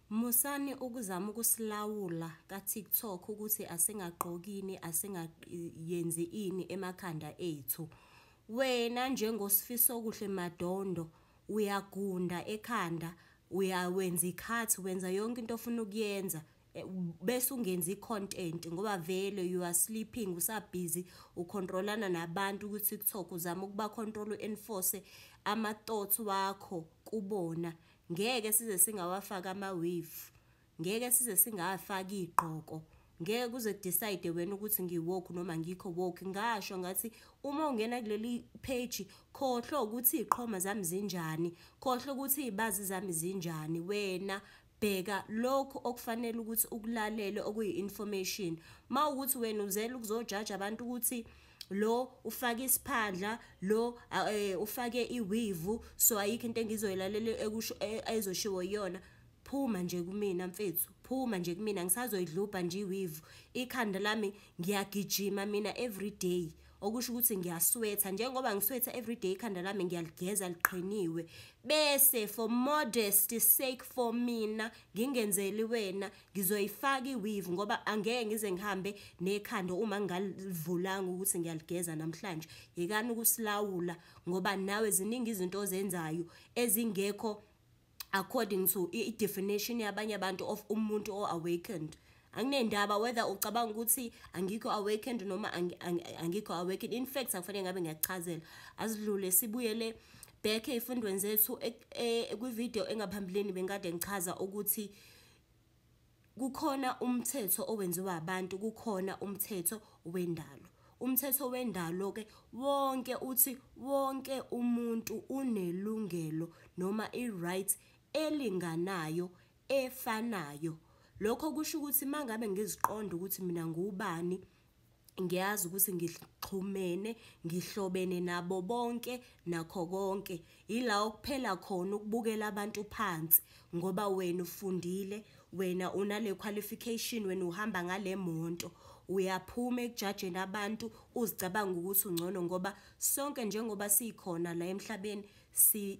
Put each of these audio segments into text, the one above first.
Musani ukuzama ukusilawula ka-TikTok ukuthi asingagqokini asingayenzi ini emakhanda ethu. Wena njengosifiso okuhle Madondo uyagunda ekhanda, uyawenza ikhathi, wenza yonke into ofuna ukuyenza bese ungenza i-content ngoba vele you are sleeping, usabhizi ucontrolana nabantu ku-TikTok, uzama ukuba control enforce ama-thoughts wakho kubona. Ngeke size singawafaka ama-wave, ngeke size singafaka igqoko, ngeke kuze decide wena ukuthi ngiwoke noma ngikho woke. Ngasho ngathi uma ungena kuleli page khohlwa ukuthi iqhoma zami zinjani, khohlwa ukuthi ibazi zami zinjani. Wena bheka lokho okufanele ukuthi ukulalele okuyi-information. Mawukuthi wena uzela ukuzojaja abantu ukuthi lo ufake isiphandla, lo ufake iweave, so ayikho into engizoyilalela ekusho ayizoshiwo yona, phuma nje kumina mfethu, phuma nje kumina. Ngisazoyidlubha nje iweave, ikhanda lami ngiyagijima mina everyday, okusho ukuthi ngiyaswetha. Njengoba ngiswetha everyday ikhanda lami ngiyaligeza liqhiniwe, bese for modesty sake for mina ngingenzeli wena ngizoyifaka iweave ngoba angeke ngize ngihambe nekhanda uma ngalivulanga ukuthi ngiyaligeza namhlanje. Yekani ukusilawula ngoba nawe ziningi izinto ozenzayo ezingekho according to i-definition yabanye abantu of umuntu o-awakened. Anginendaba whether ucabanga ukuthi angikho awakened noma angikho awakened. In fact akufanele ngabe ngiyachazela. Asidlule sibuyele back ezifundweni zethu kwi-video engaphambilini bengade ngichaza ukuthi kukhona umthetho owenziwa abantu, kukhona umthetho wendalo. Umthetho wendalo ke wonke uthi wonke umuntu unelungelo noma i-right elinganayo efanayo. Lokho kusho ukuthi mangabe ngiziqonda ukuthi mina ngubani, ngiyazi ukuthi ngixhumene, ngihlobene nabo bonke nakho konke. Ila kuphela khona ukubukela abantu phansi ngoba wena ufundile, wena unale qualification, wena uhamba ngale monto, uyaphuma ekujajeni abantu uzicabanga ukuthi ungcono ngoba sonke njengoba sikhona la emhlabeni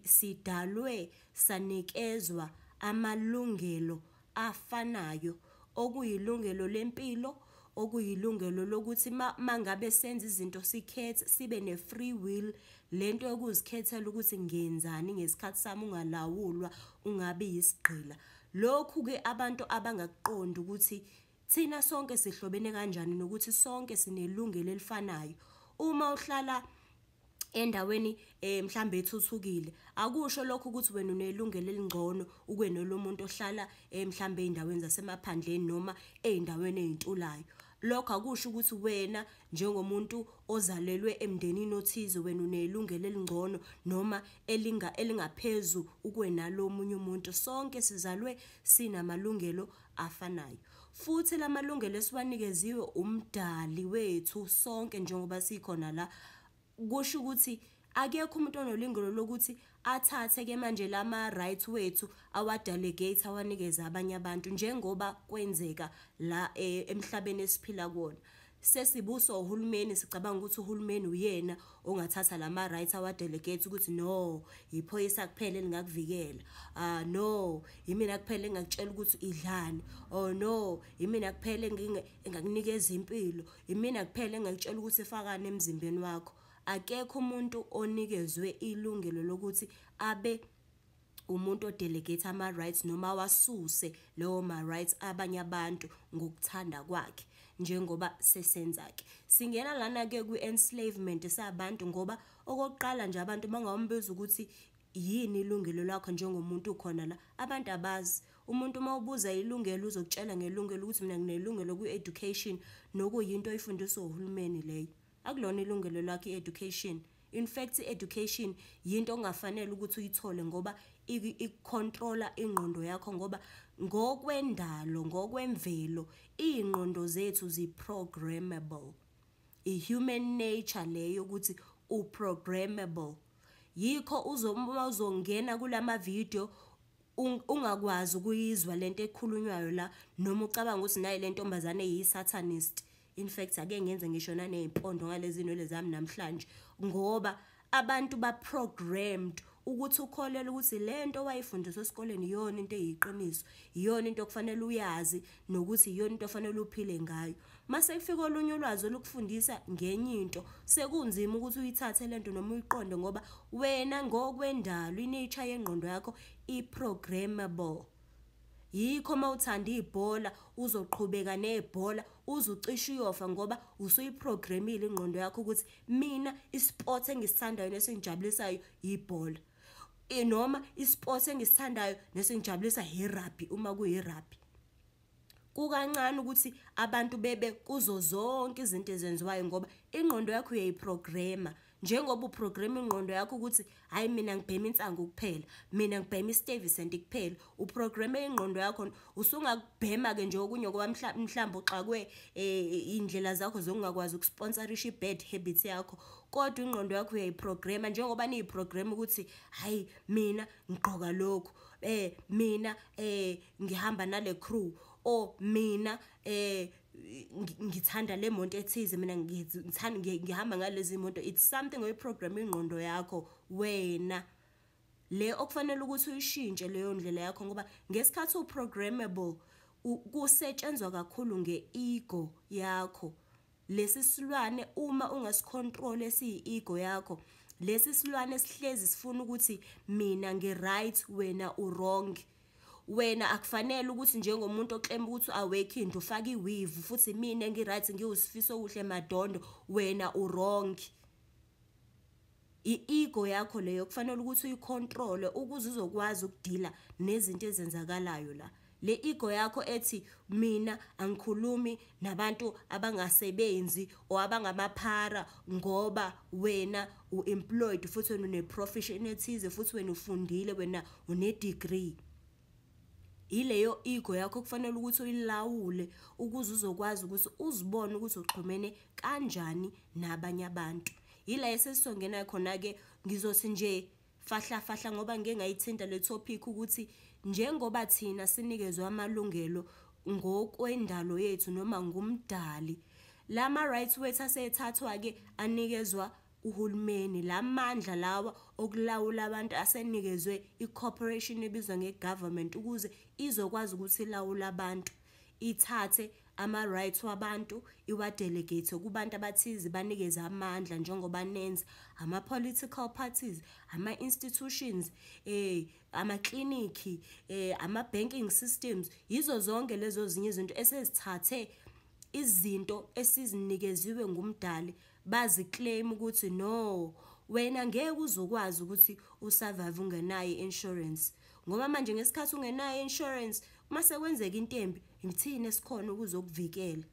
sidalwe sanikezwa amalungelo afanayo, okuyilungelo lempilo, okuyilungelo lokuthi mangabe senza izinto sikhethe, sibe ne-free will, lento yokuzikhethela ukuthi ngenzani ngesikhathi sami, ungalawulwa, ungabi yisigqila. Lokhu ke abantu abangakuqondi ukuthi thina sonke sihlobene kanjani nokuthi sonke sinelungelo elifanayo. Uma uhlala endaweni mhlambe ethuthukile, akusho lokho ukuthi wena unelungelo elingcono ukwenelo lomuntu ohlala mhlambe eindaweni zasemaphandleni noma eindaweni ezintulayo. Lokho akusho ukuthi wena njengomuntu ozalelwe emndenini othize wena unelungelo elingcono noma elingaphezulu ukwenalo omunye umuntu. Sonke sizalwe sinamalungelo afanayo, futhi lamalungelo esiwanikeziwe umdali wethu sonke njengoba sikhona la. Kusho ukuthi akekho umuntu onolungelo lokuthi athathe ke manje lama rights wethu awadelegate awanikeza abanye abantu njengoba kwenzeka la emhlabeni esiphila kuona. Sesibuso uhulumeni, sicabanga ukuthi uhulumeni uyena ongathatha lama rights awadelegate ukuthi no, iphoyisa kuphela elingakuvikela, no, yimina kuphela engakutshela ukuthi idlani, oh no, yimina kuphela engakunikeza impilo, yimina kuphela engakutshela ukuthi ifakane emzimbeni wakho. Akekho umuntu onikezwe ilungelo lokuthi abe umuntu odelegate ama-rights noma wasuse leyo ma-rights abanye abantu ngokuthanda kwakhe njengoba sesenza-ke. Singena lana-ke kwi-enslavement sabantu ngoba okokuqala nje abantu bangawumbuza ukuthi yini ilungelo lakho njengomuntu ukhona la, abantu abazi. Umuntu mawubuza ilungelo uzokutshela ngelungelo ukuthi mina nginelungelo kwi-education nokuyinto oyifundiswa uhulumeni leyo. Akulona ilungelo lakho i-education. In fact i-education yinto ongafanele ukuthi uyithole ngoba icontrola ingqondo yakho ngoba ngokwendalo, ngokwemvelo ingqondo zethu zi-programmable. I-human nature leyo ukuthi u-programmable. Yikho uzongena kulama video ungakwazi ukuyizwa lento ekhulunywayo la noma ucabanga ukuthi nayi le ntombazane eyi-satanist. In fact ake ngenze ngisho nanezimpondo ngalezi zinwele zami namhlanje ngoba abantu ba-programmed ukuthi ukholelwe ukuthi lento wayifundiswa esikoleni iyona into eyiqiniso, iyona into okufanele uyazi nokuthi iyona into ofanele uphile ngayo. Mase kufika olunye ulwazi olukufundisa ngenye into, sekunzima ukuthi uyithathe lento noma uyiqonde ngoba wena ngokwendalo inature yengqondo yakho i-programmable. Yikho mawuthanda ibhola uzoqhubeka nebhola uzucisha uyofa ngoba usuyiprogramile ingqondo yakho ukuthi mina isport engisithandayo nesengijabulisayo ibhola. Noma isport engisithandayo nesengijabulisa irugby uma kuyirugby. Kukancane ukuthi abantu bebe kuzo zonke izinto ezenziwayo ngoba ingqondo yakho uyayiprograma. Njengoba uprograma ingqondo yakho ukuthi hayi mina ngibhema insangu kuphela, mina ngibhema iStuyvesant kuphela, uprograme ingqondo yakho usungakubhema ke nje okunye ngoba mhlawumbe uxakwe indlela zakho zokungakwazi ukusponsorisha ibad habits yakho, kodwa ingqondo yakho uyayiprograma njengoba niyiprogram ukuthi hayi mina ngigqoka lokho, mina ngihamba nale crew, o mina ngithanda le monto ethize, mina ngihamba ngalezi imoto. It's something oyiprogram ingqondo yakho wena le okufanele ukuthi uyishintshe leyo ndlela yakho ngoba ngesikhathi uprogrammable kusetshenzwa kakhulu ngeego yakho. Lesi silwane uma ungasicontrol esiyi-ego yakho, lesi silwane esihlezi sifuna ukuthi mina ngi-right wena u-wrong. Wena akufanele ukuthi njengomuntu oclaim ukuthi awake into ufake iweave futhi mina ngi-right ngiwusifiso kuhle madondo wena u-wrong. I-ego yakho leyo kufanele ukuthi uyicontrol ukuze uzokwazi ukudila nezinto ezenzakalayo la. Le ego yakho ethi mina angikhulumi nabantu abangasebenzi o abangamaphara ngoba wena u-employed futhi wena une-profession ethize futhi wena ufundile, wena une-degree. Ileyo ego yakho kufanele ukuthi uyilawule ukuze uzokwazi ukuthi uzibone ukuthi uxhumene kanjani nabanye abantu. Yila esesizongena khona ke ngizothi nje fahla ngoba ngeke ngayithinta le topic ukuthi njengoba thina sinikezwe amalungelo ngokwendalo yethu noma ngumdali, lama rights wethu asethathwa ke anikezwa uhulumeni, lamandla lawa okulawula abantu asenikezwe i-corporation ebizwa nge-government ukuze izokwazi ukuthi ilawula abantu, ithathe ama-rights wabantu iwadelegate kubantu abathize, banikeze amandla njengoba nenza ama-political parties, ama-institutions, amakliniki, ama-banking systems. Yizo zonke lezo zinye izinto esezithathe izinto esizinikeziwe ngumdali baziclaim ukuthi no, wena ngeke uzokwazi ukuthi usurvive ungenayo insurance ngoba manje ngesikhathi ungenayo insurance uma sekwenzeka into embi ngithini esikhona ukuzokuvikela.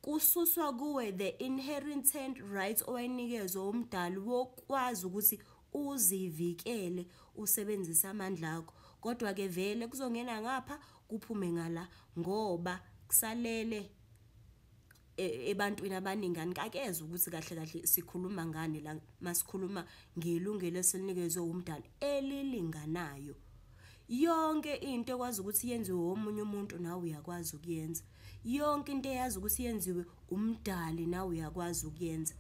Kususwa kuwe the inherent rights owayinikezwe umdali wokwazi ukuthi uzivikele usebenzisa amandla akho, kodwa ke vele kuzongena ngapha kuphume ngala ngoba kusalele ebantwini abaningi. Anikakezwe ukuthi kahle sikhuluma ngani la masikhuluma ngelungelo esinikezwe umdali elilinganayo. Yonke into ekwazi ukuthi yenziwe omunye umuntu nawe uyakwazi ukuyenza. Yonke into eyazi ukuthi yenziwe umdali nawe uyakwazi ukuyenza.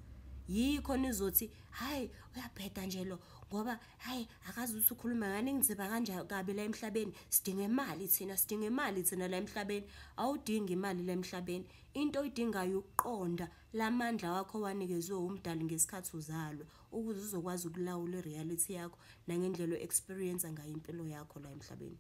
Yikho nizothi hayi uyabheda nje lo ngoba hayi akazi ukuthi ukhuluma ngani ngizeba kanjani kabi la emhlabeni, sidinga imali thina la emhlabeni. Awudingi imali la emhlabeni, into oyidingayo ukuqonda lamandla wakho wanikezwe umdali ngesikhathi uzalwa ukuze uzokwazi ukulawula ireality yakho nangendlela experience ngayo impilo yakho la emhlabeni.